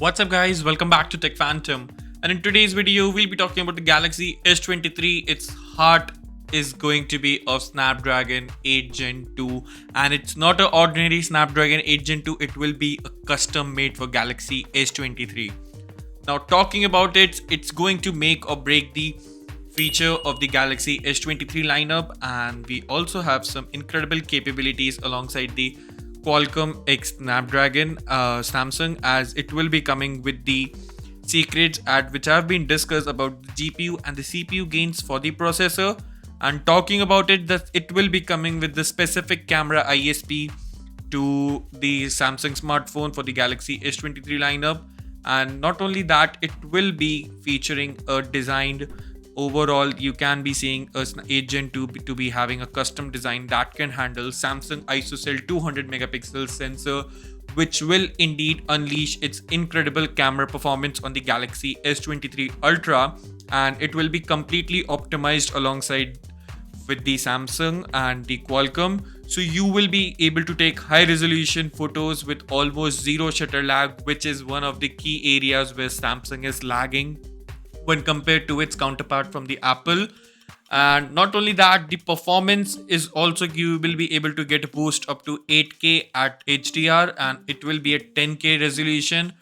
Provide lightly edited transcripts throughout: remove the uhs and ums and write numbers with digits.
What's up guys, welcome back to Tech Phantom, and in today's video we'll be talking about the Galaxy S23. Its heart is going to be of Snapdragon 8 Gen 2, and it's not an ordinary Snapdragon 8 Gen 2, it will be a custom made for Galaxy S23. Now talking about it, it's going to make or break the feature of the Galaxy S23 lineup, and we also have some incredible capabilities alongside the Qualcomm X Snapdragon Samsung, as it will be coming with the secrets at which have been discussed about the GPU and the CPU gains for the processor. And talking about it, that it will be coming with the specific camera ISP to the Samsung smartphone for the Galaxy S23 lineup. And not only that, it will be featuring a designed overall, you can be seeing a 8 Gen 2 to be having a custom design that can handle Samsung ISOCELL 200 megapixel sensor, which will indeed unleash its incredible camera performance on the Galaxy S23 Ultra, and it will be completely optimized alongside with the Samsung and the Qualcomm. So you will be able to take high resolution photos with almost zero shutter lag, which is one of the key areas where Samsung is lagging when compared to its counterpart from the Apple. And not only that, the performance is also, you will be able to get a boost up to 8K at HDR, and it will be a 10K resolution,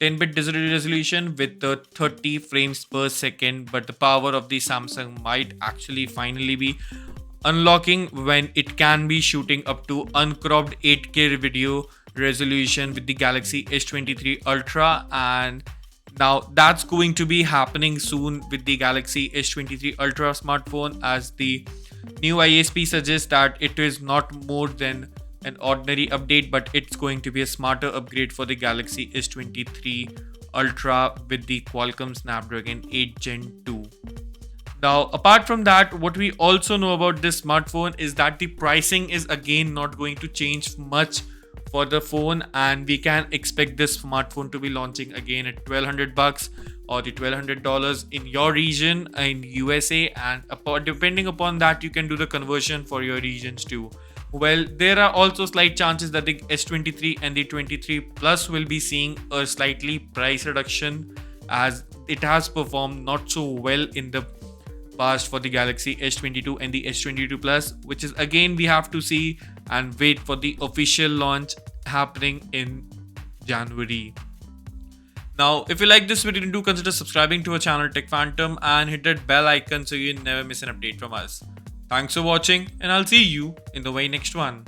10-bit digital resolution with the 30 frames per second. But the power of the Samsung might actually finally be unlocking when it can be shooting up to uncropped 8K video resolution with the Galaxy S23 Ultra. And now that's going to be happening soon with the Galaxy S23 Ultra smartphone, as the new ISP suggests that it is not more than an ordinary update, but it's going to be a smarter upgrade for the Galaxy S23 Ultra with the Qualcomm Snapdragon 8 Gen 2. Now, apart from that, what we also know about this smartphone is that the pricing is again not going to change much for the phone, and we can expect this smartphone to be launching again at $1,200 or the $1,200 in your region in USA, and depending upon that you can do the conversion for your regions too. Well, there are also slight chances that the S23 and the 23 Plus will be seeing a slightly price reduction, as it has performed not so well in the past for the Galaxy S22 and the S22 Plus, which is again we have to see and wait for the official launch happening in January. Now, if you like this video, do consider subscribing to our channel Tech Phantom and hit that bell icon so you never miss an update from us. Thanks for watching, and I'll see you in the very next one.